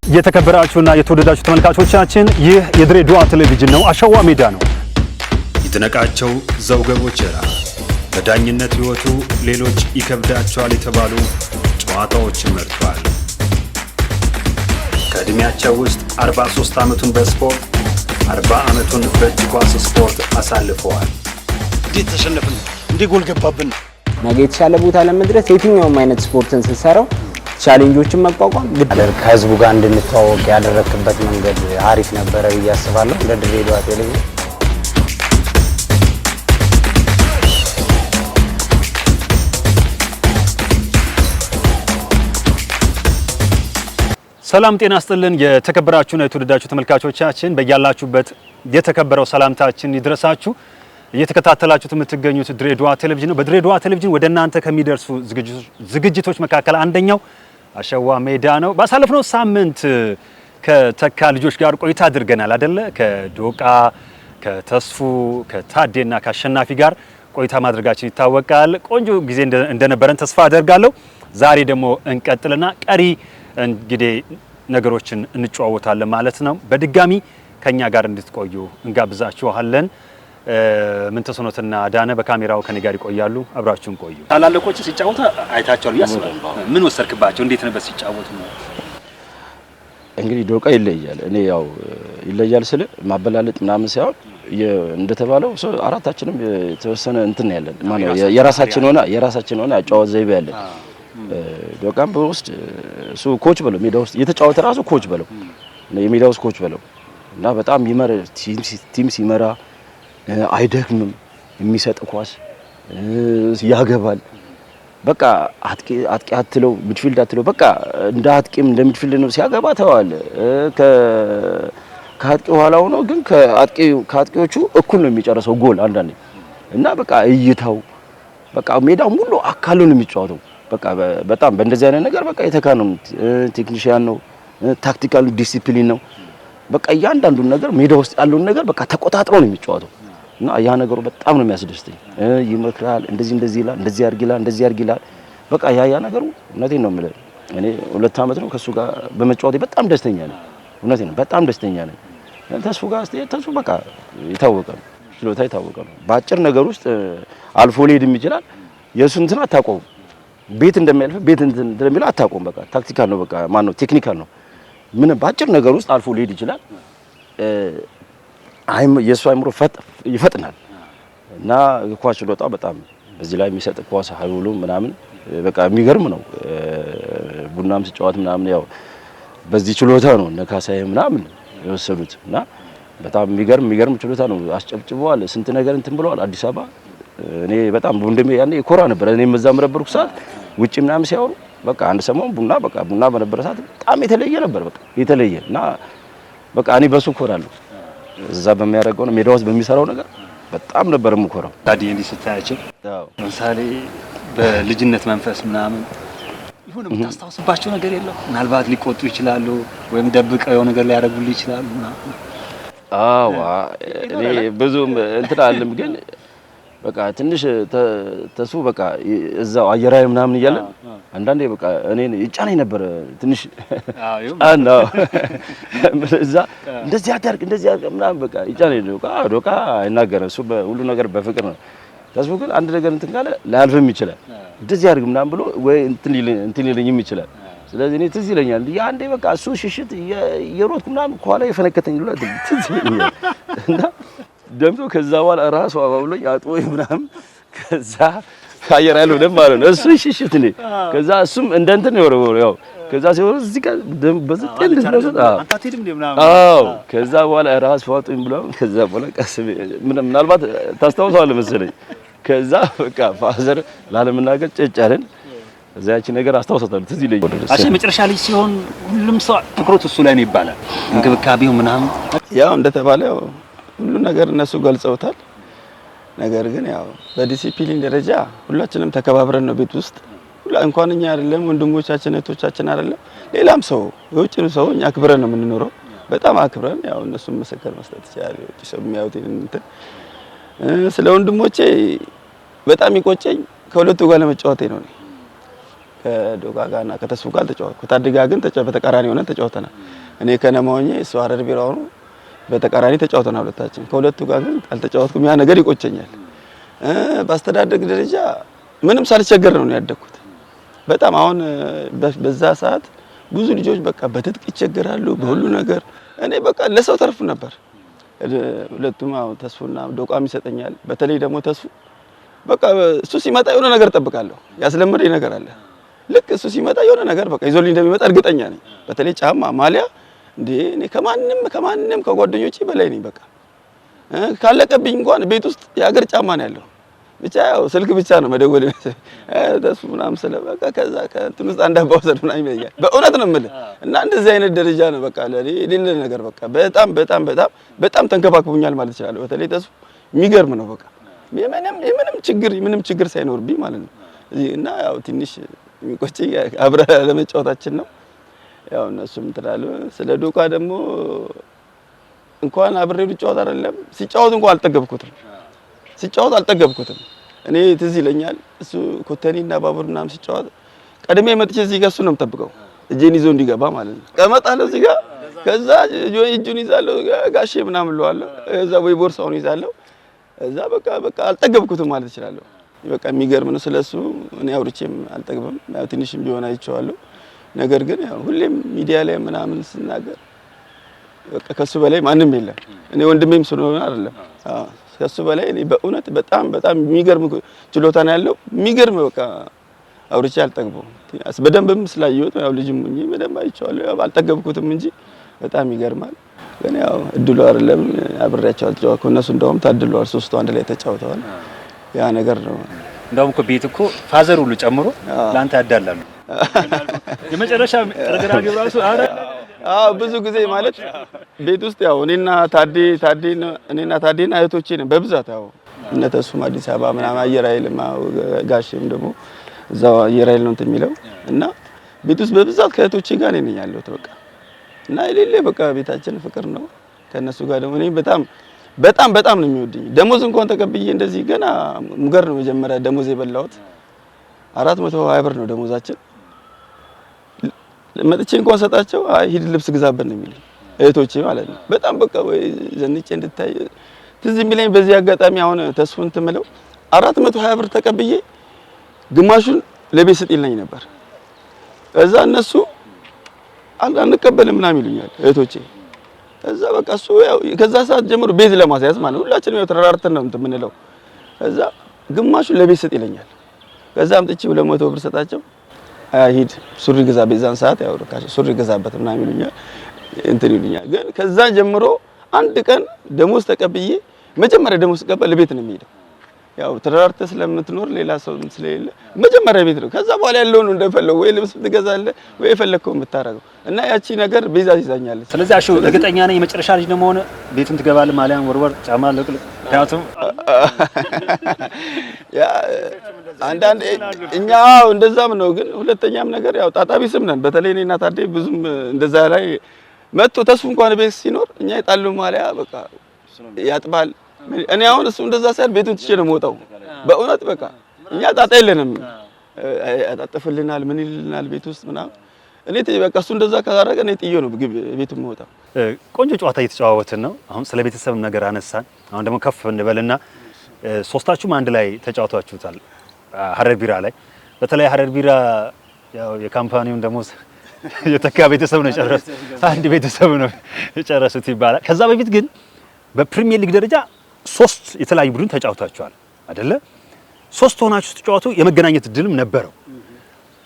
የተከበራችሁና የተወደዳችሁ ተመልካቾቻችን ይህ የድሬዳዋ ቴሌቪዥን ነው። አሸዋ ሜዳ ነው። ይትነቃቸው ዘውገቦቸራ በዳኝነት ህይወቱ ሌሎች ይከብዳቸዋል የተባሉ ጨዋታዎችን መርጧል። ከእድሜያቸው ውስጥ 43 ዓመቱን በስፖርት 40 ዓመቱን በእጅ ኳስ ስፖርት አሳልፈዋል። እንዴት ተሸነፍን? እንዴት ጎል ገባብን? ነገ የተሻለ ቦታ ለመድረስ የትኛውም አይነት ስፖርትን ስትሰራው ቻሌንጆችን መቋቋም ግድ ነው። ከህዝቡ ጋር እንድንተዋወቅ ያደረክበት መንገድ አሪፍ ነበረ ብዬ አስባለሁ። ለድሬዳዋ ቴሌቪዥን ሰላም ጤና ይስጥልን። የተከበራችሁና የተወደዳችሁ ተመልካቾቻችን በእያላችሁበት የተከበረው ሰላምታችን ይድረሳችሁ። እየተከታተላችሁት የምትገኙት ድሬዳዋ ቴሌቪዥን ነው። በድሬዳዋ ቴሌቪዥን ወደ እናንተ ከሚደርሱ ዝግጅቶች መካከል አንደኛው አሸዋ ሜዳ ነው። ባሳለፍነው ሳምንት ከተካ ልጆች ጋር ቆይታ አድርገናል አይደለ? ከዶቃ ከተስፉ ከታዴና ከአሸናፊ ጋር ቆይታ ማድረጋችን ይታወቃል። ቆንጆ ጊዜ እንደነበረን ተስፋ አደርጋለሁ። ዛሬ ደግሞ እንቀጥልና ቀሪ እንግዲህ ነገሮችን እንጨዋወታለን ማለት ነው። በድጋሚ ከኛ ጋር እንድትቆዩ እንጋብዛችኋለን። ምንተሰኖትና ዳነ በካሜራው ከኔ ጋር ይቆያሉ። አብራችሁን ቆዩ። ታላለቆች ሲጫወቱ አይታችኋል ያስባል። ምን ወሰርክባቸው? እንዴት ነበር ሲጫወቱ? እንግዲህ ዶቃ ይለያል። እኔ ያው ይለያል ስለ ማበላለጥ ምናምን ሳይሆን እንደተባለው አራታችንም የተወሰነ እንትን ያለን ማለት የራሳችን ሆነ አጫዋች ዘይቤ ያለን ዶቃም በውስጥ እሱ ኮች በለው ሜዳ ውስጥ የተጫወተ ራሱ ኮች በለው የሜዳ ውስጥ ኮች በለው እና በጣም ይመራ ቲም ሲመራ አይደክምም። የሚሰጥ ኳስ ያገባል። በቃ አጥቂ አትለው ሚድፊልድ አትለው በቃ እንደ አጥቂም እንደ ሚድፊልድ ነው ሲያገባ ተዋል። ከአጥቂ ኋላ ሆኖ ግን ከአጥቂዎቹ እኩል ነው የሚጨርሰው ጎል አንዳንዴ እና በቃ እይታው በቃ ሜዳው ሙሉ አካሉ ነው የሚጫወተው። በቃ በጣም በእንደዚህ አይነት ነገር በቃ የተካነው ቴክኒሻን ነው። ታክቲካል ዲሲፕሊን ነው። በቃ እያንዳንዱን ነገር ሜዳ ውስጥ ያለውን ነገር በቃ ተቆጣጥሮ ነው የሚጫወተው እና ያ ነገሩ በጣም ነው የሚያስደስተኝ። ይመክራል፣ እንደዚህ ይላል፣ እንደዚህ ያርግላል። በቃ ያ ነገሩ እውነቴን ነው የምልህ እኔ 2 ዓመት ነው ከሱ ጋር በመጫወቴ በጣም ደስተኛ ነኝ። እውነቴን ነው በጣም ደስተኛ ነኝ። ተስፉ ጋር ተስፉ በቃ የታወቀ ነው፣ ችሎታ የታወቀ ነው። በአጭር ነገር ውስጥ አልፎ ሊሄድም ይችላል። የእሱን እንትን አታውቀውም። ቤት እንደሚያልፍ ቤት እንትን እንደሚለው አታውቀውም። በቃ ታክቲካል ነው። በቃ ማነው ቴክኒካል ነው። ምን በአጭር ነገር ውስጥ አልፎ ሊሄድ ይችላል። የሱ አይምሮ ይፈጥናል እና ኳስ ችሎታ በጣም በዚህ ላይ የሚሰጥ ኳስ ኃይሉ ምናምን በቃ የሚገርም ነው። ቡናም ሲጫወት ምናምን ያው በዚህ ችሎታ ነው ነካሳይ ምናምን የወሰዱት እና በጣም የሚገርም ችሎታ ነው። አስጨብጭበዋል። ስንት ነገር እንትን ብለዋል። አዲስ አበባ እኔ በጣም ወንድሜ ያኔ ኮራ ነበር። እኔ መዛም ነበርኩ ሰዓት ውጪ ምናምን ሲያወሩ በቃ አንድ ሰሞን ቡና በነበረ ሰዓት በጣም የተለየ ነበር። በቃ የተለየ እና በቃ እኔ በሱ ኮራለሁ። እዛ በሚያደርገው ነው ሜዳ ውስጥ በሚሰራው ነገር በጣም ነበር የምኮራው። ታዲያ እንዲህ ስታያቸው ለምሳሌ በልጅነት መንፈስ ምናምን ይሁን የምታስታውስባቸው ነገር የለም? ምናልባት ሊቆጡ ይችላሉ ወይም ደብቀው ነገር ሊያደርጉልህ ይችላሉ። እኔ ብዙም እንትን አለም ግን በቃ ትንሽ ተሱ በቃ እዛው አየራይ ምናምን እያለ አንዳንዴ በቃ እኔ ይጫነኝ ነበር ትንሽ አናው እዛ እንደዚህ አታርቅ ምናምን በቃ ይጫነኝ ነው። ዶቃ አይናገርም እሱ ሁሉ ነገር በፍቅር ነው። ተሱ ግን አንድ ነገር እንትን ካለ ላያልፍም ይችላል። እንደዚህ አድርግ ምናምን ብሎ ወይ እንትን ይለኝም ይችላል። ስለዚህ እኔ ትዝ ይለኛል አንዴ በቃ እሱ ሽሽት የሮጥኩ ምናምን ከኋላ የፈነከተኝ ሁሉ ትዝ ይለኛል እና ደምቶ ከዛ በኋላ ራሱ አባብሎኝ አጥቦኝ ምናምን ከዛ አየር ያለው ደም ማለት ነው። እሱ ሽሽት ነኝ። ከዛ እሱም እንደ እንትን ነው የወረወረው ያው ከዛ ሲወር እዚህ ጋር ደም በዘጠኝ ድረስ ከዛ በኋላ ራሱ ዋጡኝ ብለው ከዛ በኋላ ቀስ ምናልባት ታስታውሳለህ መሰለኝ። ከዛ በቃ ፋዘር ላለመናገር ጨጫለን እዛች ነገር አስታውሳታለሁ። ትዝ ይለኛል። መጨረሻ ልጅ ሲሆን ሁሉም ሰው ትኩረት እሱ ላይ ነው ይባላል። እንክብካቤው ምናምን ያው እንደተባለው ሁሉ ነገር እነሱ ገልጸውታል። ነገር ግን ያው በዲሲፕሊን ደረጃ ሁላችንም ተከባብረን ነው ቤት ውስጥ እንኳን እኛ አይደለም ወንድሞቻችን እህቶቻችን አይደለም ሌላም ሰው የውጭም ሰው እኛ አክብረን ነው የምንኖረው። በጣም አክብረን ያው እነሱም መሰከር መስጠት ይችላል። የውጭ ሰው የሚያዩት እንትን ስለ ወንድሞቼ በጣም ይቆጨኝ ከሁለቱ ጋር ለመጫወቴ ነው። ከዶጋ ጋርና ከተስፉ ጋር ተጫወትኩ። ከታዲ ጋር ግን በተቃራኒ ሆነን ተጫውተናል። እኔ ከነማ ሆኜ እሱ ሀረር ቢራ ሆኖ በተቃራኒ ተጫውተናል ሁለታችን። ከሁለቱ ጋር ግን አልተጫወትኩም። ያ ነገር ይቆጨኛል። በአስተዳደግ ደረጃ ምንም ሳልቸገር ነው ያደግኩት። በጣም አሁን በዛ ሰዓት ብዙ ልጆች በቃ በትጥቅ ይቸገራሉ በሁሉ ነገር። እኔ በቃ ለሰው ተርፍ ነበር። ሁለቱም ተስፉና ዶቃም ይሰጠኛል። በተለይ ደግሞ ተስፉ በቃ እሱ ሲመጣ የሆነ ነገር ጠብቃለሁ። ያስለመደኝ ነገር አለ። ልክ እሱ ሲመጣ የሆነ ነገር በቃ ይዞልኝ እንደሚመጣ እርግጠኛ ነኝ። በተለይ ጫማ፣ ማሊያ እንዴ እኔ ከማንም ከጓደኞቼ በላይ ነኝ። በቃ ካለቀብኝ እንኳን ቤት ውስጥ የሀገር ጫማ ነው ያለው። ብቻ ያው ስልክ ብቻ ነው መደወል ተስፉ ምናምን ስለ በቃ ከዛ ከእንትን ውስጥ አንድ አባወሰድ ምናምን ይለኛል። በእውነት ነው የምልህ። እና እንደዚህ አይነት ደረጃ ነው በቃ ለኔ የሌለ ነገር በቃ በጣም ተንከባክቡኛል ማለት እችላለሁ። በተለይ ተስፉ የሚገርም ነው በቃ ምንም ችግር ሳይኖርብኝ ማለት ነው። እና ያው ትንሽ የሚቆጨኝ አብረን ለመጫወታችን ነው። ያው እነሱም ትላሉ። ስለ ዶቃ ደግሞ እንኳን አብሬው ልጫወት አይደለም ሲጫወት እንኳን አልጠገብኩትም። እኔ ትዝ ይለኛል እሱ ኮተኒና ባቡር ምናምን ሲጫወት ቀድሜ መጥቼ እዚህ ጋር እሱ ነው የምጠብቀው እጄን ይዞ እንዲገባ ማለት ነው። ቀመጣለሁ እዚህ ጋር ከዛ እጁን ይዛለሁ ጋሼ ምናምን እለዋለሁ። ከዛ ወይ ቦርሳውን ይዛለሁ። እዛ በቃ አልጠገብኩትም ማለት እችላለሁ። በቃ የሚገርም ነው። ስለሱ እኔ አውርቼም አልጠግብም። ያው ትንሽም ቢሆን አይቼዋለሁ። ነገር ግን ያው ሁሌም ሚዲያ ላይ ምናምን ስናገር በቃ ከሱ በላይ ማንም የለም። እኔ ወንድሜም ስለሆነ አይደለም። ከሱ በላይ እኔ በእውነት በጣም የሚገርም ችሎታ ነው ያለው። የሚገርም በቃ አውርቼ አልጠግበውም። በደንብም ስላየሁት ያው ልጅም ሆኜ በደንብ አይቼዋለሁ። ያው አልጠገብኩትም እንጂ በጣም ይገርማል። ግን ያው እድሉ አይደለም አብሬያቸው አልተጫወትኩም። እነሱ እንደውም ታድለዋል። ሶስቱ አንድ ላይ ተጫውተዋል። ያ ነገር ነው። እንደውም እኮ ቤት እኮ ፋዘር ሁሉ ጨምሮ ላንተ ያዳላሉ። የመጨረሻ ረግራቢ ራሱ ብዙ ጊዜ ማለት ቤት ውስጥ ያው እኔና ታዴና እህቶቼ ነን በብዛት ያው እነ ተስፉም አዲስ አበባ ምናምን አየር ኃይልም ጋሼም ደግሞ እዛው አየር ኃይል ነው እንትን የሚለው እና ቤት ውስጥ በብዛት ከእህቶቼ ጋር ነኝ ያለሁት በቃ እና የሌለ በቃ ቤታችን ፍቅር ነው። ከነሱ ጋር ደግሞ እኔ በጣም ነው የሚወድኝ። ደሞዝ እንኳን ተቀብዬ እንደዚህ ገና ሙገር ነው መጀመሪያ ደሞዝ የበላሁት 420 ብር ነው ደሞዛችን። መጥቼ እንኳን ሰጣቸው አይ ሂድ ልብስ ግዛበት ነው የሚሉኝ እህቶቼ ማለት ነው። በጣም በቃ ወይ ዘንጬ እንድታይ ትዝ የሚለኝ በዚህ አጋጣሚ አሁን ተስፉን ትምለው 420 ብር ተቀብዬ ግማሹን ለቤት ስጥ ይለኝ ነበር። እዛ እነሱ አንቀበልም ምናምን ይሉኛል እህቶቼ። እዛ በቃ እሱ ያው ከዛ ሰዓት ጀምሮ ቤት ለማስያዝ ማለት ሁላችንም ያው ተራራርተን ነው እንትን የምንለው። እዛ ግማሹን ለቤት ስጥ ይለኛል። ከዛ አምጥቼ 200 ብር ሰጣቸው ሂድ ሱሪ ግዛ በዛን ሰዓት ያው ሱሪ ግዛበት ምናምን ይሉኛል እንትን ይሉኛል። ግን ከዛ ጀምሮ አንድ ቀን ደሞዝ ተቀብዬ መጀመሪያ ደሞዝ ተቀበል ለቤት ነው የሚሄደው። ያው ተራራርተ ስለምትኖር ሌላ ሰው ስለሌለ መጀመሪያ ቤት ነው። ከዛ በኋላ ያለው ነው እንደፈለገው ወይ ልብስ ትገዛለህ ወይ የፈለከው የምታረገው እና ያቺ ነገር ቤዛ ይዛኛለች። ስለዚህ አሹ እርግጠኛ ነኝ የመጨረሻ ልጅ ነው ሆነ ቤቱን ትገባለህ ማሊያን ወርወር ጫማ ለቅልቅ ካቱም ያ አንዳንድ እኛ እንደዛም ነው። ግን ሁለተኛም ነገር ያው ጣጣቢ ስም ነን። በተለይ እኔና ታዴ ብዙም እንደዛ ላይ መጥቶ ተስፉ እንኳን ቤት ሲኖር እኛ የጣሉ ማሊያ በቃ ያጥባል። እኔ አሁን እሱ እንደዛ ሳይል ቤቱን ትቼ ነው የምወጣው። በእውነት በቃ እኛ ጣጣ የለንም። ያጣጥፍልናል ምን ይልናል ቤት ውስጥ ምናምን። እኔ በቃ እሱ እንደዛ ካደረገ እኔ ጥዬ ነው ቤቱን የምወጣው። ቆንጆ ጨዋታ እየተጨዋወትን ነው። አሁን ስለ ቤተሰብ ነገር አነሳን። አሁን ደግሞ ከፍ እንበልና ሶስታችሁም አንድ ላይ ተጫውታችሁታል ሀረር ቢራ ላይ። በተለይ ሀረር ቢራ ያው የካምፓኒውን ደግሞ የተካ ቤተሰብ ነው የጨረሱት። አንድ ቤተሰብ ነው የጨረሱት ይባላል። ከዛ በፊት ግን በፕሪሚየር ሊግ ደረጃ 3 የተለያዩ ቡድን ተጫውታችኋል አይደለ? 3 ሆናችሁ ስትጫወቱ የመገናኘት እድልም ነበረው።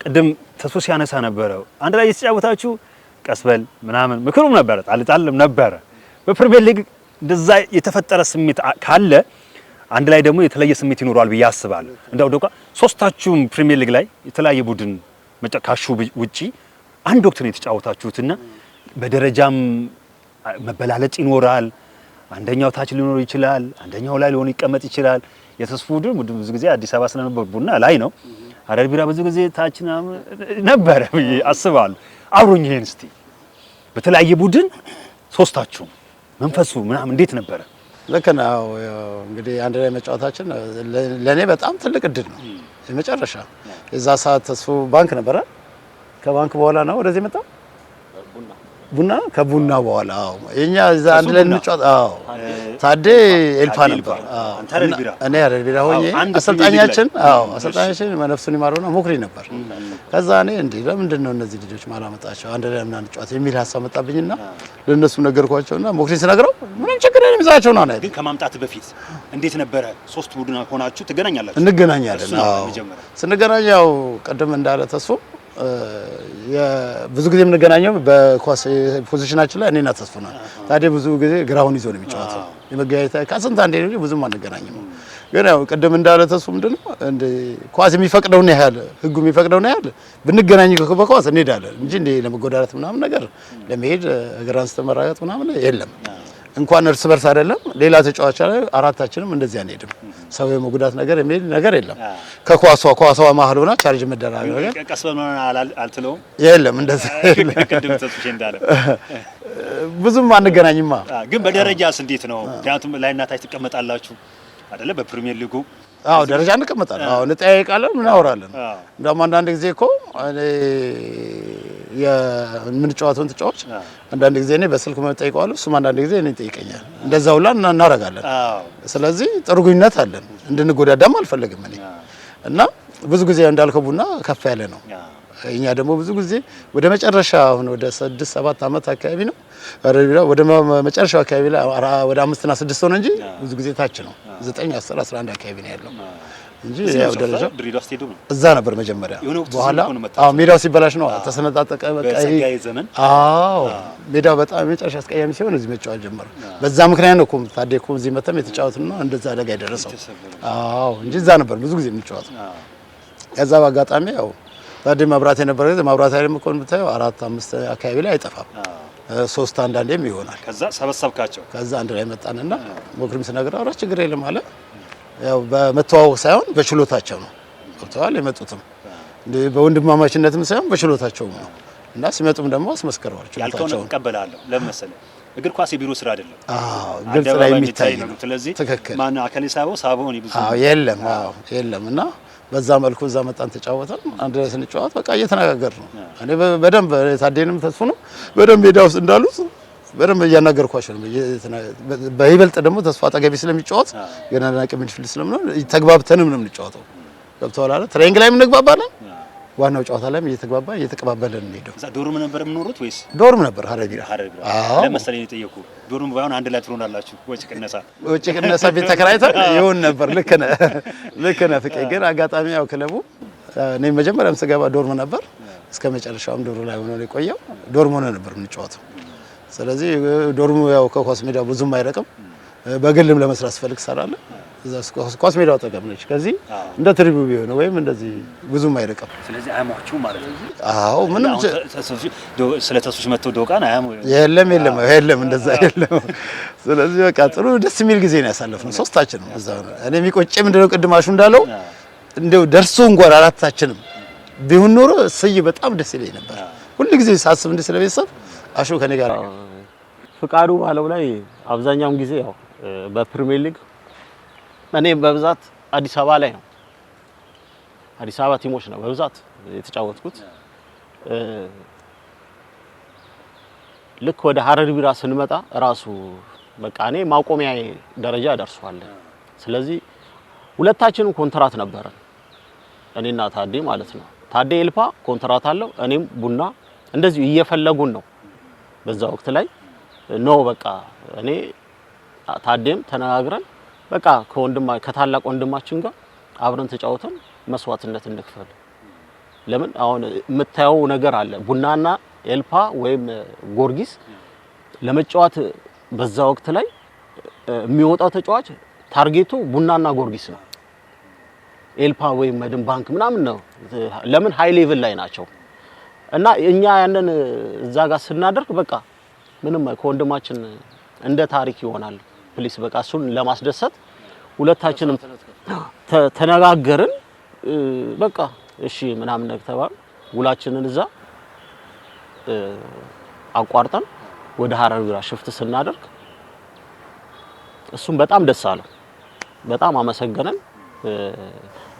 ቅድም ተስፎ ሲያነሳ ነበረው አንድ ላይ የተጫወታችሁ ቀስበል ምናምን ምክሩም ነበረ ጣልጣልም ነበረ። በፕሪሚየር ሊግ እንደዛ የተፈጠረ ስሜት ካለ አንድ ላይ ደግሞ የተለየ ስሜት ይኖራል ብዬ አስባለሁ። እንደው ደውቃ ሶስታችሁም ፕሪሚየር ሊግ ላይ የተለያየ ቡድን ካሹ ውጪ አንድ ወቅት ነው የተጫወታችሁትና በደረጃም መበላለጥ ይኖራል። አንደኛው ታች ሊኖር ይችላል፣ አንደኛው ላይ ሊሆን ይቀመጥ ይችላል። የተስፉ ቡድን ብዙ ጊዜ አዲስ አበባ ስለነበር ቡና ላይ ነው። ሀረር ቢራ ብዙ ጊዜ ታች ነበረ ብዬ አስባለሁ። አብሮኝ ይሄን እስቲ በተለያየ ቡድን ሶስታችሁም መንፈሱ ምናምን እንዴት ነበረ? ልክ ነው። እንግዲህ አንድ ላይ መጫወታችን ለኔ በጣም ትልቅ እድል ነው። የመጨረሻ የዛ ሰዓት ተስፎ ባንክ ነበረ። ከባንክ በኋላ ነው ወደዚህ መጣ ቡና ከቡና በኋላ አዎ የኛ እዛ አንድ ላይ እንጫወት አዎ ታዴ ኤልፓ ነበር አዎ እኔ አይደል ቢራ ሆኜ አሰልጣኛችን ነፍሱን ይማረውና ሞክሪ ነበር። ከዛ እኔ እንዴ ለምንድን ነው እነዚህ ልጆች ማላመጣቸው አንድ ላይ ምናምን እንጫወት የሚል ሀሳብ መጣብኝና ለነሱ ነገርኳቸውና ሞክሪ ስነግረው ምንም ችግር የለም ይዛቸው ነው አይደል። ግን ከማምጣት በፊት እንዴት ነበረ? ሶስት ቡድን ሆናችሁ ትገናኛላችሁ? እንገናኛለን አዎ ስንገናኝ ያው ቀደም እንዳለ ተስፎ ብዙ ጊዜ የምንገናኘው በኳስ ፖዚሽናችን ላይ እኔና ተስፎ ነው። ታዲያ ብዙ ጊዜ ግራውን ይዞ ነው የሚጫወተው። የመገናኘት ከስንት አንዴ ነው ብዙም አንገናኝም። ግን ያው ቀደም እንዳለ ተስፎ ምንድነው እንደ ኳስ የሚፈቅደው ነው ያህል ህጉ የሚፈቅደው ነው ያህል ብንገናኝ በኳስ እንሄዳለን እንጂ እንደ ለመጎዳዳት ምናምን ነገር ለመሄድ እግራን ስተመራገጥ ምናምን የለም። እንኳን እርስ በርስ አይደለም ሌላ ተጫዋች ላይ አራታችንም እንደዚህ አንሄድም። ሰው የመጉዳት ነገር የሚል ነገር የለም። ከኳሷ መሀል ሆና ቻርጅ መደራረግ ነገር ቀስ በመሆን አልትለው የለም። እንደዚህ ከቀደም ተስፍሽ እንዳለ ብዙም አንገናኝማ። ግን በደረጃስ እንዴት ነው? ምክንያቱም ላይና ታች ትቀመጣላችሁ አይደለ? በፕሪሚየር ሊጉ አዎ ደረጃ እንቀመጣለን። አዎ እንጠያየቃለን፣ እናወራለን። እንደውም አንዳንድ ጊዜ እኮ እኔ የምንጫወተውን ተጫዋች አንዳንድ ጊዜ እኔ በስልክ መጠይቀዋለሁ፣ እሱም አንዳንድ ጊዜ እኔ ይጠይቀኛል። እንደዛ ሁላ እናደርጋለን። ስለዚህ ጥሩ ግንኙነት አለን። እንድንጎዳዳም አልፈልግም እኔ እና ብዙ ጊዜ እንዳልከው ቡና ከፍ ያለ ነው። እኛ ደግሞ ብዙ ጊዜ ወደ መጨረሻ አሁን ወደ 6-7 አመት አካባቢ ነው ወደ መጨረሻው አካባቢ ላይ ወደ 5 እና 6 ሆነ እንጂ ብዙ ጊዜ ታች ነው 9 10 11 አካባቢ ነው ያለው እንጂ ያው ደረጃ ድሬዳዋ ስቴዲየም ነው እዛ ነበር መጀመሪያ። በኋላ አዎ ሜዳው ሲበላሽ ነው ተሰነጣጠቀ። በቃ አዎ ሜዳው በጣም መጨረሻ አስቀያሚ ሲሆን እዚህ መጫወት ጀመረ። በዛ ምክንያት ነው እኮ ታዲያ እኮ እዚህ መተም የተጫወትና እንደዛ አደጋ የደረሰው። አዎ እንጂ እዛ ነበር ብዙ ጊዜ የምንጫወተው። ከዛ በአጋጣሚ ያው ታዲያ መብራት የነበረ ጊዜ መብራት አይደለም እኮ ብታየው 4-5 አካባቢ ላይ አይጠፋም። 3 አንዳንዴም ይሆናል። ከዛ ሰበሰብካቸው። ከዛ አንድ ላይ መጣንና ሞክሪም ስነግረው አራ ችግር የለም አለ። ያው በመተዋወቅ ሳይሆን በችሎታቸው ነው ገብተዋል የመጡትም በወንድማማችነትም ሳይሆን በችሎታቸው ነው እና ሲመጡም ደግሞ አስመስክረዋል ችሎታቸው። ያልከውን እቀበላለሁ። ለምን መሰለህ እግር ኳስ የቢሮ ስራ አይደለም። አዎ ግልጽ ላይ የሚታይ ነው። ስለዚህ ትክክል ማን አከለ ሳበው ነው ብዙ የለም። አዎ የለም እና በዛ መልኩ እዛ መጣን ተጫወተን። አንድ ላይ ስንጫወት በቃ እየተነጋገር ነው። እኔ በደንብ ታዴንም ተስፉ ነው በደንብ ሜዳ ውስጥ እንዳሉት በደንብ እያናገርኳቸው ነው። በይበልጥ ደግሞ ተስፋ አጠገቤ ስለሚጫወት የናናቂ ሚድፊልድ ስለምነው ተግባብተንም ነው የምንጫወተው። ገብተዋል አይደል? ትሬኒንግ ላይ እንግባባለን። ዋናው ጨዋታ ላይም እየተቀባበለን እንሄደው። እዛ ዶርም ነበር የምኖሩት ወይስ? ዶርም ነበር ሀረቢራ። አዎ ለምሳሌ የጠየቁ ዶርም ባይሆን አንድ ላይ ትሆናላችሁ። ወጪ ቅነሳ ቤት ተከራይተን ይሁን ነበር። ልክ ነህ ፍቄ። ግን አጋጣሚ ያው ክለቡ እኔ መጀመሪያም ስገባ ዶርም ነበር፣ እስከ መጨረሻውም ዶርም ላይ ሆኖ ነው የቆየው። ዶርም ሆነ ነበር የምንጫወተው። ስለዚህ ዶርሙ ያው ከኳስ ሜዳው ብዙም አይረቅም። በግልም ለመስራት ስፈልግ ሰራለ እዛ ኳስ ሜዳው አጠገብ ነች። ከዚህ እንደ ትሪቢው ቢሆን ወይም እንደዚህ ብዙም አይረቅም። ስለዚህ አያሟችሁ ማለት ነው? አዎ ምንም ስለ ተስፎች መጥተው ዶቃን አያሙ የለም እንደዛ የለም። ስለዚህ በቃ ጥሩ ደስ የሚል ጊዜ ነው ያሳለፍነው ሶስታችንም እዛ ነው። እኔ የሚቆጨ ምንድነው ቅድማሹ እንዳለው እንደው ደርሶ እንኳን አራታችንም ቢሆን ኖሮ እሰይ በጣም ደስ ይለኝ ነበር። ሁሉ ጊዜ ሳስብ እንደ ስለቤተሰብ አሹ ከኔ ጋር ፍቃዱ ባለው ላይ አብዛኛውን ጊዜ ያው በፕሪሚየር ሊግ እኔ በብዛት አዲስ አበባ ላይ ነው አዲስ አበባ ቲሞች ነው በብዛት የተጫወትኩት። ልክ ወደ ሀረር ቢራ ስንመጣ ራሱ በቃ እኔ ማቆሚያ ደረጃ ደርሷል። ስለዚህ ሁለታችንም ኮንትራት ነበረን እኔና ታዴ ማለት ነው። ታዴ ኤልፓ ኮንትራት አለው፣ እኔም ቡና እንደዚሁ እየፈለጉን ነው። በዛ ወቅት ላይ ነው በቃ እኔ ታዴም ተነጋግረን በቃ ከታላቅ ወንድማችን ጋር አብረን ተጫውተን መስዋዕትነት እንክፈል። ለምን አሁን የምታየው ነገር አለ። ቡናና ኤልፓ ወይም ጎርጊስ ለመጫወት በዛ ወቅት ላይ የሚወጣው ተጫዋች ታርጌቱ ቡናና ጎርጊስ ነው። ኤልፓ ወይም መድን ባንክ ምናምን ነው። ለምን ሃይ ሌቭል ላይ ናቸው። እና እኛ ያንን እዛ ጋር ስናደርግ በቃ ምንም ከወንድማችን እንደ ታሪክ ይሆናል። ፕሊስ በቃ እሱን ለማስደሰት ሁለታችንም ተነጋገርን። በቃ እሺ ምናምን ነገር ተባለ። ውላችንን እዛ አቋርጠን ወደ ሀረር ቢራ ሽፍት ስናደርግ እሱም በጣም ደስ አለው። በጣም አመሰገነን።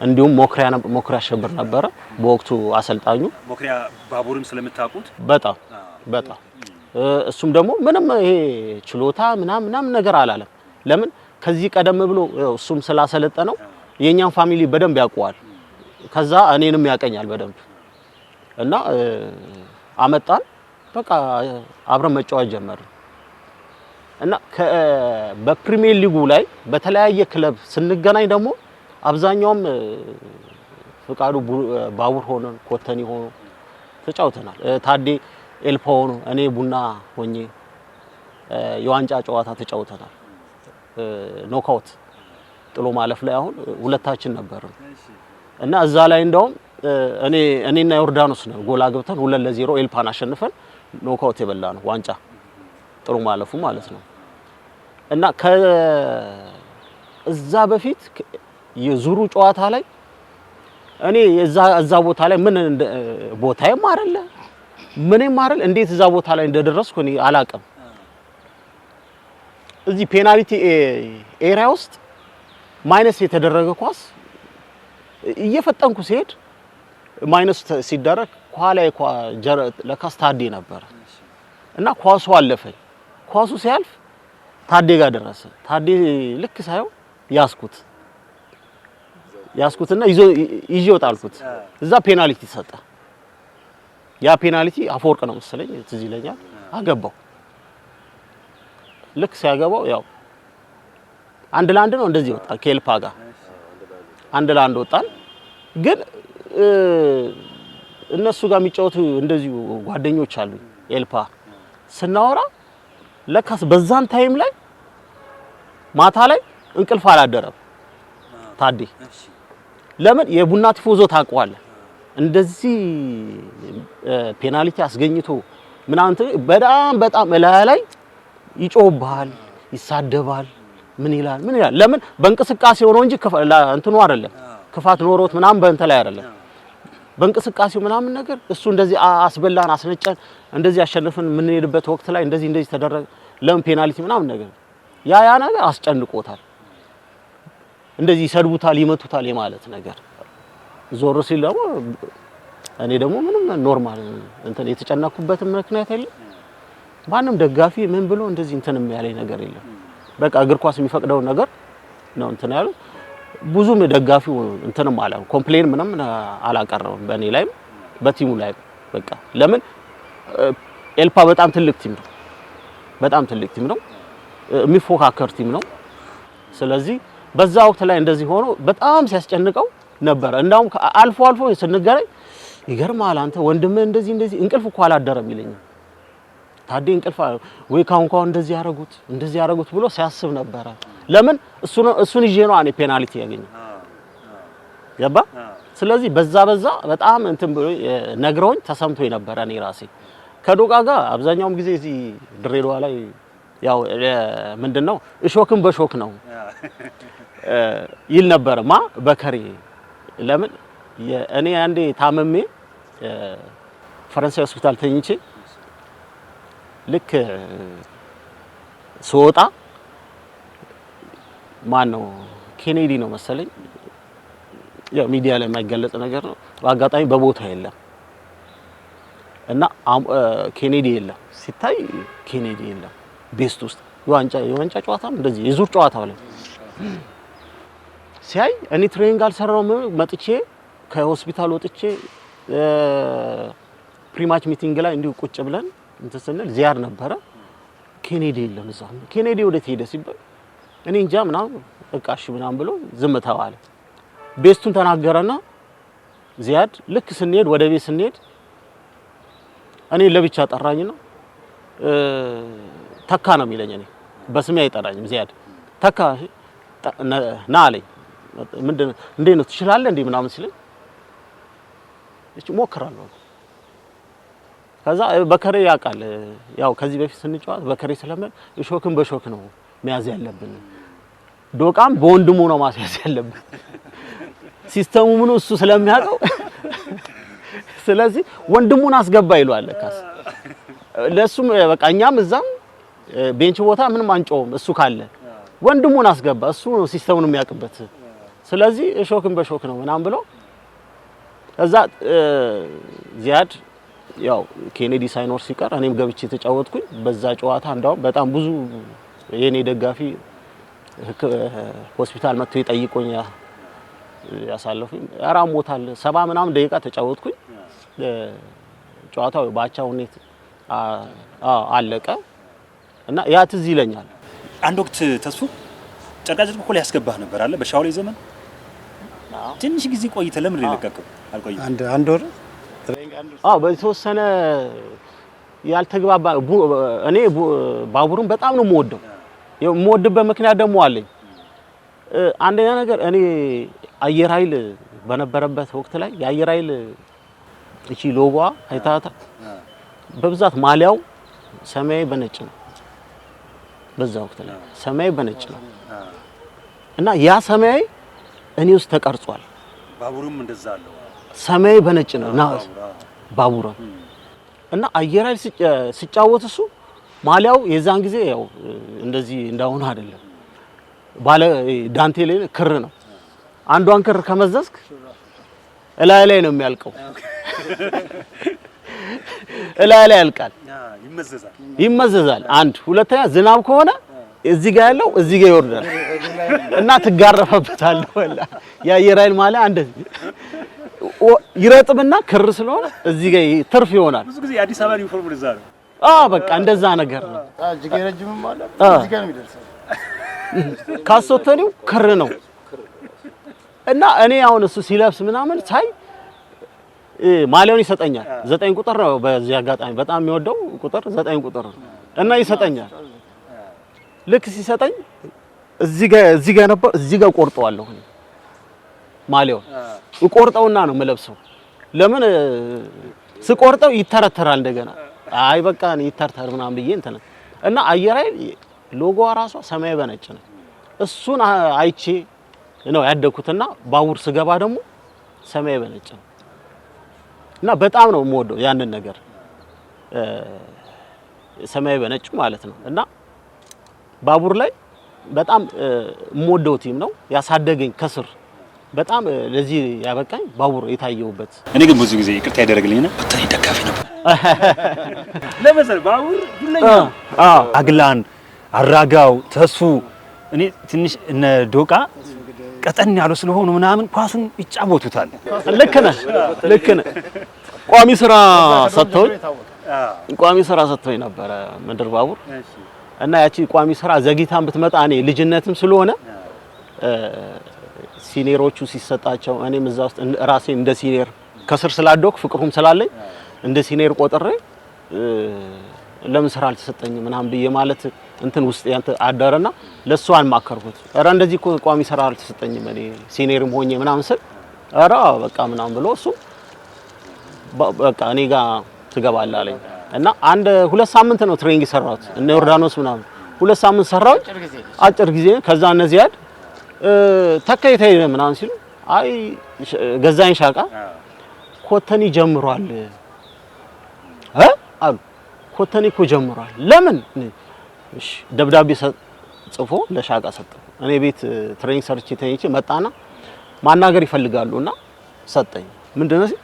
እንዲሁም ሞክሪያ አሸብር ነበረ በወቅቱ አሰልጣኙ። ሞክሪያ ባቡርም ስለምታውቁት በጣም እሱም ደግሞ ምንም ይሄ ችሎታ ምናምን ነገር አላለም። ለምን ከዚህ ቀደም ብሎ እሱም ስላሰለጠነው የኛን ፋሚሊ በደንብ ያውቀዋል። ከዛ እኔንም ያቀኛል በደንብ እና አመጣን። በቃ አብረን መጫወት ጀመርን እና በፕሪሚየር ሊጉ ላይ በተለያየ ክለብ ስንገናኝ ደግሞ አብዛኛውም ፍቃዱ ባቡር ሆኖ ኮተኒ ሆኖ ተጫውተናል። ታዴ ኤልፓ ሆኖ እኔ ቡና ሆኜ የዋንጫ ጨዋታ ተጫውተናል። ኖካውት ጥሎ ማለፍ ላይ አሁን ሁለታችን ነበርን እና እዛ ላይ እንደውም እኔና ዮርዳኖስ ነው ጎል አግብተን 2-0 ኤልፓን አሸንፈን ኖካውት የበላ ነው ዋንጫ ጥሩ ማለፉ ማለት ነው። እና ከዛ በፊት የዙሩ ጨዋታ ላይ እኔ እዛ ቦታ ላይ ምን ቦታዬም አይደለ ምንም አይደል እንዴት እዛ ቦታ ላይ እንደደረስኩ እኔ አላቅም። እዚህ ፔናልቲ ኤሪያ ውስጥ ማይነስ የተደረገ ኳስ እየፈጠንኩ ሲሄድ ማይነስ ሲደረግ ኳላ ለካስ ታዴ ነበር እና ኳሱ አለፈኝ። ኳሱ ሲያልፍ ታዴ ጋር ደረሰ። ታዴ ልክ ሳይው ያስኩትና ይዤው ጣልኩት። እዛ ፔናልቲ ሰጠ። ያ ፔናልቲ አፈወርቅ ነው መሰለኝ ትዝ ይለኛል አገባው። ልክ ሲያገባው ያው 1-1 ነው እንደዚህ ወጣ ከኤልፓ ጋር 1-1 ወጣን። ግን እነሱ ጋር የሚጫወቱ እንደዚሁ ጓደኞች አሉ ኤልፓ ስናወራ ለካስ በዛን ታይም ላይ ማታ ላይ እንቅልፍ አላደረም ታዴ። ለምን የቡና ቲፎዞ ታውቀዋለህ እንደዚህ ፔናልቲ አስገኝቶ ምናምን በጣም ላይ ይጮህብሃል፣ ይሳደባል፣ ምን ይላል። ለምን በእንቅስቃሴው ነው እንጂ እንትኑ አይደለም ክፋት ኖሮት ምናምን በእንተ ላይ አይደለም። በእንቅስቃሴው ምናምን ነገር እሱ እንደዚህ አስበላን አስነጨን እንደዚህ አሸነፍን የምንሄድበት ወቅት ላይ እንደዚህ ተደረገ ለምን ፔናልቲ ምናምን ነገር ያ ነገር አስጨንቆታል። እንደዚህ ይሰድቡታል፣ ይመቱታል የማለት ነገር ዞር ሲል ደግሞ እኔ ደግሞ ምንም ኖርማል እንትን የተጨነኩበት ምክንያት የለም። ማንም ደጋፊ ምን ብሎ እንደዚህ እንትን የሚያለኝ ነገር የለም። በቃ እግር ኳስ የሚፈቅደው ነገር ነው እንትን ያለው። ብዙም ደጋፊው እንትንም አላለም፣ ኮምፕሌን ምንም አላቀረበም በእኔ ላይም በቲሙ ላይም። በቃ ለምን ኤልፓ በጣም ትልቅ ቲም ነው፣ የሚፎካከር ቲም ነው። ስለዚህ በዛ ወቅት ላይ እንደዚህ ሆኖ በጣም ሲያስጨንቀው ነበር። እንዳውም አልፎ ስንገናኝ ይገርማል አንተ ወንድምህ እንደዚህ እንቅልፍ እኮ አላደረም ይለኛል ታዴ። እንቅልፍ ወይ ካሁን እንደዚህ ያረጉት ብሎ ሲያስብ ነበረ። ለምን እሱን ይዤ ነው እኔ ፔናልቲ ያገኘው ገባ። ስለዚህ በዛ በጣም እንትን ብሎ ነግረውኝ ተሰምቶኝ ነበር። እኔ ራሴ ከዶቃ ጋር አብዛኛውም ጊዜ እዚህ ድሬዳዋ ላይ ያው ምንድነው እሾክም በሾክ ነው ይል ነበር በከሬ። ለምን እኔ አንዴ ታመሜ ፈረንሳይ ሆስፒታል ተኝቼ ልክ ስወጣ ማነው ኬኔዲ ነው መሰለኝ ያው ሚዲያ ላይ የማይገለጽ ነገር ነው። በአጋጣሚ በቦታ የለም እና ኬኔዲ የለም ሲታይ ኬኔዲ የለም ቤስት ውስጥ የዋንጫ ጨዋታም እንደዚህ የዙር ጨዋታው ላይ ሲያይ እኔ ትሬኒንግ አልሰራውም። መጥቼ ከሆስፒታል ወጥቼ ፕሪማች ሚቲንግ ላይ እንዲሁ ቁጭ ብለን እንትን ስንል ዚያድ ነበረ። ኬኔዲ የለም እዛ። ኬኔዲ ወዴት ሄደ ሲባል እኔ እንጃ ምናምን በቃ እሺ ምናምን ብሎ ዝም ተባለ። ቤስቱን ተናገረና ዚያድ ልክ ስንሄድ ወደ ቤት ስንሄድ እኔ ለብቻ ጠራኝና ተካ ነው የሚለኝ። እኔ በስሜ አይጠራኝም ዚያድ። ተካ ና አለኝ። ምንድነው እንዴት ነው ትችላለህ እንዴ ምናምን ሲለኝ እቺ ሞክራለሁ። ከዛ በከሬ ያውቃል ያው ከዚህ በፊት ስንጫወት በከሬ ስለምን እሾክን በሾክ ነው መያዝ ያለብን፣ ዶቃም በወንድሙ ነው ማስያዝ ያለብን ሲስተሙ ምኑ እሱ ስለሚያውቀው ስለዚህ ወንድሙን አስገባ ይሏል ለካስ ለሱም በቃ እኛም እዛም ቤንች ቦታ ምንም አንጮም እሱ ካለ ወንድሙን አስገባ እሱ ነው ሲስተሙን የሚያውቅበት ስለዚህ እሾክን በሾክ ነው ምናምን ብሎ እዛ ዚያድ ያው ኬኔዲ ሳይኖር ሲቀር እኔም ገብቼ ተጫወትኩኝ። በዛ ጨዋታ እንዳው በጣም ብዙ የኔ ደጋፊ ሆስፒታል መጥቶ ይጠይቆኝ ያሳለፉኝ አራሞታል 70 ምናምን ደቂቃ ተጫወትኩኝ። ጨዋታው ባቻ ሁኔታ አለቀ እና ያ ትዝ ይለኛል። አንድ ወቅት ተስፉ ጨርቃጨርቅ እኮ ሊያስገባህ ነበር አለ በሻውሌ ዘመን። ትንሽ ጊዜ ቆይተ ለምን ለቀቀው? አልቆየም አንድ ወር በተወሰነ ያልተግባባ እኔ ባቡሩን በጣም ነው የምወደው። የምወድበት ምክንያት ደግሞ አለኝ። አንደኛ ነገር እኔ አየር ኃይል በነበረበት ወቅት ላይ የአየር ኃይል እቺ ሎጎዋ አይታታ በብዛት ማሊያው ሰማያዊ በነጭ ነው። በዛ ወቅት ላይ ሰማያዊ በነጭ ነው እና ያ ሰማያዊ እኔ ውስጥ ተቀርጿል። ባቡሩም እንደዛ አለው ሰማያዊ በነጭ ነው ባቡሩ እና አየር ኃይል ሲጫወት እሱ ማሊያው የዛን ጊዜ ያው እንደዚህ እንዳሁን አይደለም። ባለ ዳንቴል ክር ነው። አንዷን ክር ከመዘዝክ ላይ ነው የሚያልቀው። ላይ ያልቃል፣ ይመዘዛል። አንድ ሁለተኛ ዝናብ ከሆነ እዚህ ጋር ያለው እዚህ ጋር ይወርዳል እና ትጋረፈበታለህ። ወላ የአየር ኃይል ማሊያ እንደዚህ ይረጥብና ክር ስለሆነ እዚህ ጋር ትርፍ ይሆናል። ብዙ ጊዜ አዲስ አበባ ዩኒፎርም እንደዛ ነው። በቃ እንደዛ ነገር ነው። እጅጌ ረጅምም አለ እዚህ ጋር ነው የሚደርሰው። ካሶተኒው ክር ነው እና እኔ አሁን እሱ ሲለብስ ምናምን ሳይ ማሊያውን ይሰጠኛል። 9 ቁጥር ነው። በዚህ አጋጣሚ በጣም የሚወደው ቁጥር 9 ቁጥር እና ይሰጠኛል። ልክ ሲሰጠኝ እዚህ ጋር ነበር እዚህ ጋር ቆርጠዋለሁ። ማሊያውን እቆርጠውና ነው የምለብሰው። ለምን ስቆርጠው ይተረተራል እንደገና። አይ በቃ እኔ ይተርተር ምናምን ብዬ እንትን እና አየር ኃይል ሎጎዋ ራሷ ሰማያዊ በነጭ ነው። እሱን አይቼ ነው ያደኩትና ባቡር ስገባ ደግሞ ሰማያዊ በነጭ ነው እና በጣም ነው የምወደው ያንን ነገር ሰማያዊ በነጭ ማለት ነው። እና ባቡር ላይ በጣም የምወደው ቲም ነው ያሳደገኝ ከስር በጣም ለዚህ ያበቃኝ ባቡር የታየውበት። እኔ ግን ብዙ ጊዜ ይቅርታ ያደረግልኝና በጣም ደጋፊ ነበር። ለምን ባቡር ሁለኛ አግላን አራጋው ተሱ እኔ ትንሽ እነ ዶቃ ቀጠን ያሉ ስለሆኑ ምናምን ኳሱን ይጫወቱታል። ልክ ነህ። ቋሚ ስራ ሰጥተውኝ ነበረ ምድር ባቡር እና ያቺ ቋሚ ስራ ዘግይታን ብትመጣ እኔ ልጅነትም ስለሆነ ሲኒየሮቹ ሲሰጣቸው እኔም እዛ ውስጥ ራሴ እንደ ሲኒየር ከስር ስላደኩ ፍቅሩም ስላለኝ እንደ ሲኒየር ቆጥሬ ለምን ስራ አልተሰጠኝም ምናምን ብዬ ማለት እንትን ውስጥ ያንተ አዳረና ለሱ አልማከርኩት። ኧረ እንደዚህ እኮ ቋሚ ስራ አልተሰጠኝም እኔ ሲኒየርም ሆኜ ምናምን ስል ኧረ በቃ ምናምን ብሎ እሱ በቃ እኔ ጋር ትገባለህ አለኝ እና 2 ሳምንት ነው ትሬኒንግ ሰራሁት እነ ዮርዳኖስ ምናምን 2 ሳምንት ሰራሁት አጭር ጊዜ። ከዛ እነዚህ ያድ ተከይተይ ምናምን ሲሉ አይ ገዛኝ ሻቃ ኮተኒ ጀምሯል አሉ። ኮተኒ እኮ ጀምሯል ለምን? እሺ ደብዳቤ ጽፎ ለሻቃ ሰጠው። እኔ ቤት ትሬኒንግ ሰርቼ ተኝቼ መጣና ማናገር ይፈልጋሉና ሰጠኝ። ምንድነው ሲል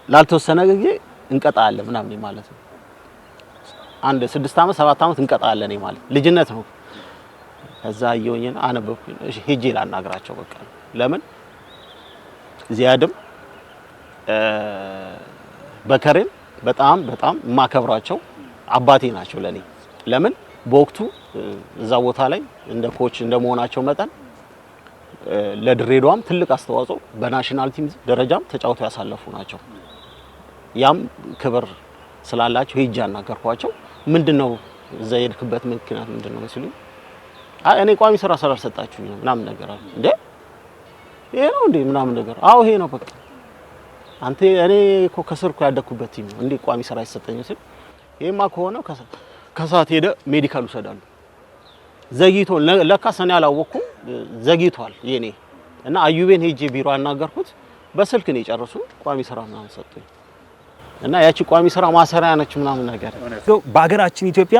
ላልተወሰነ ጊዜ እንቀጣለን ምናምን ማለት ነው። አንድ 6 አመት 7 አመት እንቀጣለን ማለት ልጅነት ነው። ከዛ አየሁኝና አነበብኩኝ። እሺ ሄጄ ላናግራቸው በቃ ለምን ዚያድም በከሬም በጣም የማከብራቸው አባቴ ናቸው ለኔ። ለምን በወቅቱ እዛ ቦታ ላይ እንደ ኮች እንደመሆናቸው መጠን ለድሬዳዋም ትልቅ አስተዋጽኦ በናሽናል ቲም ደረጃም ተጫውተው ያሳለፉ ናቸው። ያም ክብር ስላላቸው ሄጄ አናገርኳቸው። ምንድነው እዛ የሄድክበት ምክንያት ምንድነው ሲሉ አይ እኔ ቋሚ ስራ ስላልሰጣችሁኝ ነው ምናምን ነገር አለ። እንዴ ይሄ ነው እንዴ ምናምን ነገር? አዎ ይሄ ነው በቃ አንተ እኔ እኮ ከስርኩ ያደኩበት ቲም ነው እንዴ ቋሚ ስራ አይሰጠኝ ሲል ይሄማ ከሆነ ከሰዓት ሄደ ሜዲካል ወሰዳሉ። ዘግይቶ ለካስ እኔ አላወኩም ዘግይቷል የኔ እና አዩቤን ሄጄ ቢሮ አናገርኩት። በስልክ ነው የጨረሱ ቋሚ ስራ ምናምን ሰጡኝ እና ያቺ ቋሚ ስራ ማሰሪያ ነች ምናምን ነገር። በአገራችን ኢትዮጵያ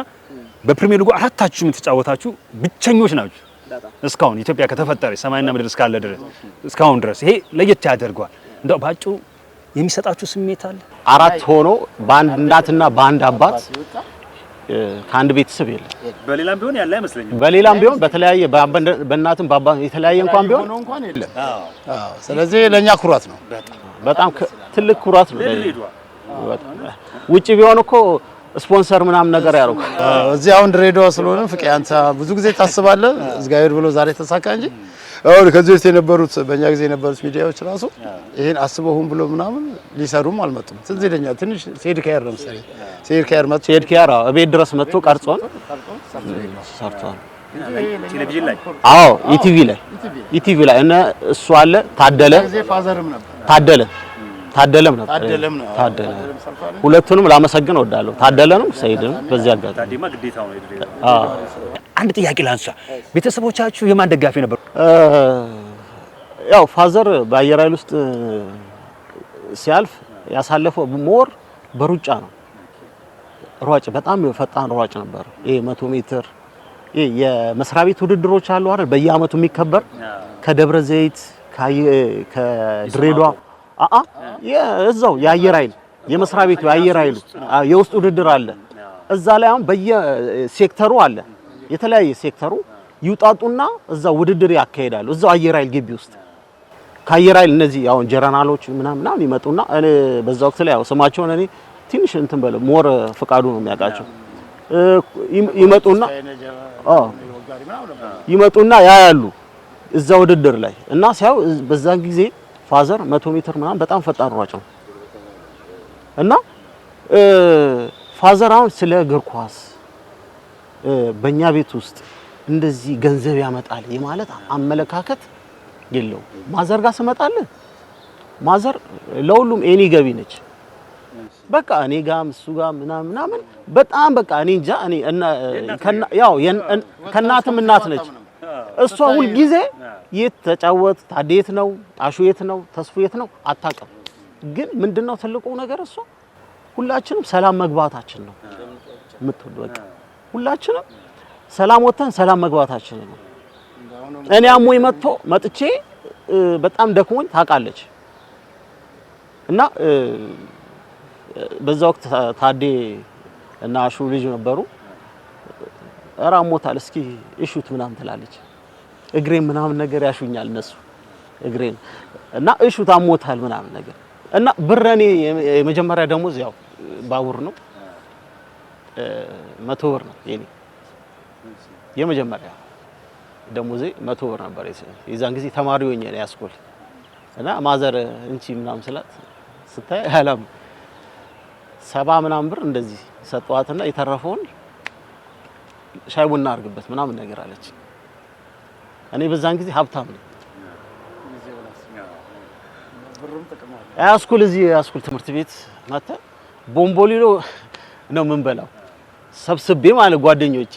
በፕሪሚየር ሊጉ አራታችሁም ተጫወታችሁ ብቸኞች ናችሁ። እስካሁን ኢትዮጵያ ከተፈጠረች ሰማይና ምድር እስካለ ድረስ እስካሁን ድረስ ይሄ ለየት ያደርገዋል። እንደው ባጭሩ የሚሰጣችሁ ስሜት አለ? አራት ሆኖ በአንድ እናትና በአንድ አባት ከአንድ ቤተሰብ የለም። በሌላም ቢሆን ያለ አይመስለኝም። በሌላም ቢሆን በተለያየ በእናትም በአባት የተለያየ እንኳን ቢሆን የለም። ስለዚህ ለኛ ኩራት ነው። በጣም ትልቅ ኩራት ነው። ውጪ ቢሆን እኮ ስፖንሰር ምናምን ነገር ያደርጉ። እዚህ አሁን ድሬዳዋ ስለሆነ ፍቄ አንተ ብዙ ጊዜ ታስባለህ እግዚአብሔር ብሎ ዛሬ ተሳካ እንጂ አሁን ከዚህ በፊት የነበሩት በእኛ ጊዜ የነበሩት ሚዲያዎች ራሱ ይሄን አስበውም ብሎ ምናምን ሊሰሩም አልመጡም። ትዝ ይለኛል ትንሽ ሴድ ካየር ነው መሰለኝ ሴድ ካየር እቤት ድረስ መጥቶ ቀርጾን ሰርቷል። ቴሌቪዥን ላይ አዎ ኢቲቪ ላይ እና እሱ አለ ታደለ ታደለም ነበር። ታደለ ሁለቱንም ላመሰግን እወዳለሁ። ታደለንም ሰይድንም በዚህ አጋጣሚ ታዲማ ግዴታው ነው ይድረስ። አንድ ጥያቄ ላንሳ። ቤተሰቦቻችሁ የማን ደጋፊ ነበሩ? ያው ፋዘር በአየር ኃይል ውስጥ ሲያልፍ ያሳለፈው ሞር በሩጫ ነው። ሯጭ በጣም ፈጣን ሯጭ ነበር። ይሄ 100 ሜትር ይሄ የመስሪያ ቤት ውድድሮች አሉ አይደል? በየአመቱ የሚከበር ከደብረ ዘይት ከድሬዳዋ እዛው የአየር ኃይል የመስሪያ ቤቱ የአየር ኃይሉ የውስጥ ውድድር አለ። እዛ ላይ አሁን በየሴክተሩ አለ። የተለያየ ሴክተሩ ይውጣጡና እዛው ውድድር ያካሂዳሉ። እዛው አየር ኃይል ግቢ ውስጥ ከአየር ኃይል እነዚህ አሁን ጀነራሎች ምናምን ይመጡና እኔ በዛ ወቅት ላይ ያው ስማቸውን እኔ ትንሽ እንትን በለ ሞር ፍቃዱ ነው የሚያውቃቸው። ይመጡና ያያሉ እዛ ውድድር ላይ እና ሲያው በዛን ጊዜ ፋዘር 100 ሜትር ምናምን በጣም ፈጣን ሯጭ ነው እና ፋዘር አሁን ስለ እግር ኳስ በእኛ ቤት ውስጥ እንደዚህ ገንዘብ ያመጣል የማለት አመለካከት የለው። ማዘር ጋር ስመጣልህ ማዘር ለሁሉም ኤኒ ገቢ ነች። በቃ እኔ ጋም እሱ ጋር ምናምን በጣም በቃ እኔ እንጃ እኔ ያው ከእናትም እናት ነች። እሷ ሁል ጊዜ የት ተጫወት ታዴት ነው አሹ የት ነው ተስፉ የት ነው አታውቅም። ግን ምንድነው ትልቁ ነገር እሷ ሁላችንም ሰላም መግባታችን ነው የምትወድ። በቃ ሁላችንም ሰላም ወተን ሰላም መግባታችን ነው። እኔ አሞኝ መጥቼ በጣም ደክሞኝ ታውቃለች። እና በዛ ወቅት ታዴ እና አሹ ልጅ ነበሩ። አሞታል እስኪ እሹት ምናምን ትላለች። እግሬን ምናምን ነገር ያሹኛል እነሱ እግሬን እና እሹት አሞታል ምናምን ነገር እና ብረኔ የመጀመሪያ ደሞዝ ያው ባቡር ነው 100 ብር ነው የኔ የመጀመሪያ ደሞዜ 100 ብር ነበር። የዛን ጊዜ ተማሪ ሆኜ ነው ያስኮል እና ማዘር እንቺ ምናምን ስላት ስታይ ያለም 70 ምናምን ብር እንደዚህ ሰጧትና የተረፈውን ሻይ ቡና አድርግበት ምናምን ነገር አለች። እኔ በዛን ጊዜ ሀብታም ነኝ። ያስኩል እዚህ ያስኩል ትምህርት ቤት ማታ ቦምቦሊኖ ነው ምን በላው ሰብስቤ ማለት ጓደኞቼ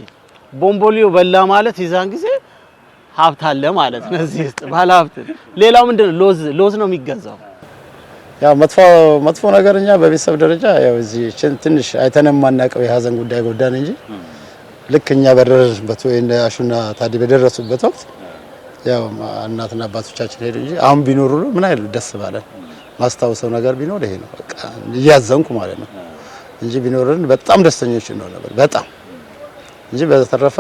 ቦምቦሊኖ በላ ማለት የዛን ጊዜ ሀብት አለ ማለት ነው። እዚህ ውስጥ ባለ ሀብት ሌላው ምንድነው ሎዝ ነው የሚገዛው። ያው መጥፎ ነገርኛ በቤተሰብ ደረጃ ያው እዚህ ትንሽ አይተንም ማናቀው የሀዘን ጉዳይ ጎዳን እንጂ ልክኛ በደረሱበት ወይ እንደ አሹና ታዲ በደረሱበት ወቅት ያው እናትና አባቶቻችን ሄዱ እንጂ አሁን ቢኖሩ ምን አይሉ ደስ ባለን ማስታወሰው ነገር ቢኖር ይሄ ነው። በቃ እያዘንኩ ማለት ነው እንጂ ቢኖርን በጣም ደስተኞች ነው ነበር በጣም እንጂ በተረፈ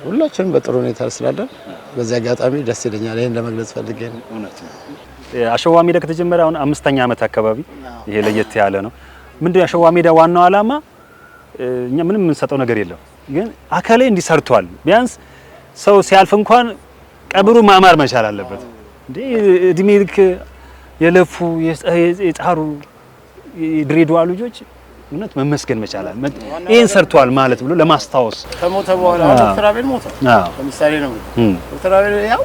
ሁላችንም በጥሩ ሁኔታ ስላለን በዚህ አጋጣሚ ደስ ይለኛል። ይሄን ለመግለጽ ፈልጌ ነው። አሸዋ ሜዳ ከተጀመረ አሁን 5ኛ ዓመት አካባቢ ይሄ ለየት ያለ ነው። ምንድነው አሸዋ ሜዳ ዋናው ዓላማ? እኛ ምንም የምንሰጠው ነገር የለም፣ ግን አከሌ እንዲሰርቷል ቢያንስ ሰው ሲያልፍ እንኳን ቀብሩ ማማር መቻል አለበት። እንዴ እድሜ ልክ የለፉ የጣሩ ድሬዳዋ ልጆች እውነት መመስገን መቻል አለበት። ይሄን ሰርቷል ማለት ብሎ ለማስታወስ ከሞተ በኋላ ዶክተር አቤል ሞተ ለምሳሌ ነው። ዶክተር አቤል ያው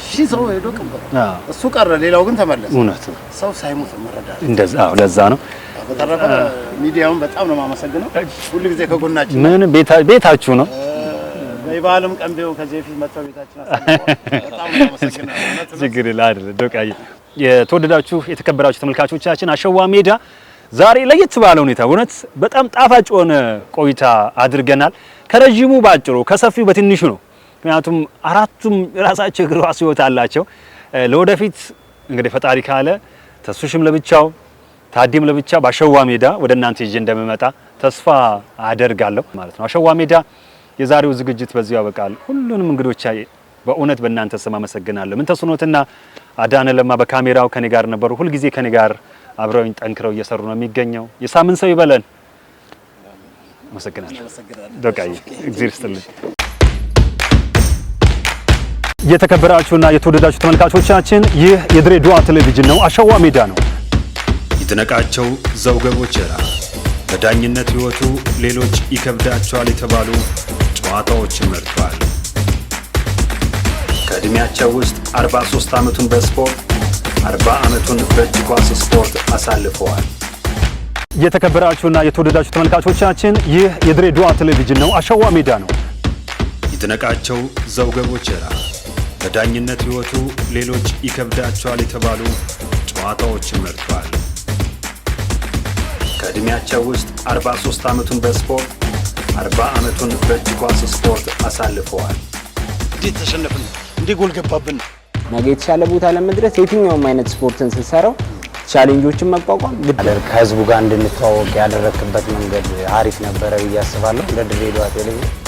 ሺህ ሰው ሄዶ ቀበረ፣ እሱ ቀረ፣ ሌላው ግን ተመለሰ። እውነት ሰው ሳይሞት መረዳት እንደዛ። ለዛ ነው በተረፈ ሚዲያውን በጣም ነው የማመሰግነው። ሁሉ ጊዜ ከጎናችን ምን ቤታችሁ ነው። በይባልም ቀንቤው ከዚህ በፊት መጥተው ቤታችን አሳልፈው በጣም ነው የማመሰግነው። ችግር የለም ዶቃዬ። የተወደዳችሁ የተከበራችሁ ተመልካቾቻችን አሸዋ ሜዳ ዛሬ ለየት ባለ ሁኔታ እውነት በጣም ጣፋጭ ሆነ ቆይታ አድርገናል። ከረጅሙ ባጭሩ ከሰፊው በትንሹ ነው ምክንያቱም አራቱም ራሳቸው እግር ኳስ ህይወት አላቸው። ለወደፊት እንግዲህ ፈጣሪ ካለ ተስፍሽም ለብቻው ታዲም ለብቻ በአሸዋ ሜዳ ወደ እናንተ ይዤ እንደምመጣ ተስፋ አደርጋለሁ ማለት ነው። አሸዋ ሜዳ የዛሬው ዝግጅት በዚሁ ያበቃል። ሁሉንም እንግዶች በእውነት በእናንተ ስም አመሰግናለሁ። ምንተስኖትና አዳነ ለማ በካሜራው ከኔ ጋር ነበሩ። ሁሉ ጊዜ ከኔ ጋር አብረውኝ ጠንክረው እየሰሩ ነው የሚገኘው። የሳምንት ሰው ይበለን። አመሰግናለሁ። ዶቃይ እግዚአብሔር ይስጥልኝ። የተከበራችሁና የተወደዳችሁ ተመልካቾቻችን ይህ የድሬዳዋ ቴሌቪዥን ነው። አሸዋ ሜዳ ነው። ይድነቃቸው ዘውገ ቦቸራ በዳኝነት ህይወቱ ሌሎች ይከብዳቸዋል የተባሉ ጨዋታዎችን መርጧል። ከእድሜያቸው ውስጥ 43 ዓመቱን በስፖርት 40 ዓመቱን በእጅ ኳስ ስፖርት አሳልፈዋል። የተከበራችሁና የተወደዳችሁ ተመልካቾቻችን ይህ የድሬዳዋ ቴሌቪዥን ነው። አሸዋ ሜዳ ነው። ይድነቃቸው ዘውገ ቦቸራ በዳኝነት ህይወቱ ሌሎች ይከብዳቸዋል የተባሉ ጨዋታዎችን መርጧል። ከእድሜያቸው ውስጥ 43 ዓመቱን በስፖርት 40 ዓመቱን በእጅ ኳስ ስፖርት አሳልፈዋል። እንዴት ተሸነፍን? እንዴት ጎል ገባብን? ነገ የተሻለ ቦታ ለመድረስ የትኛውም አይነት ስፖርትን ስትሰራው ቻሌንጆችን መቋቋም ግድ ነው። ከህዝቡ ጋር እንድንተዋወቅ ያደረክበት መንገድ አሪፍ ነበረ ብዬ አስባለሁ። እንደ ድሬዳዋ ቴሌቪዥን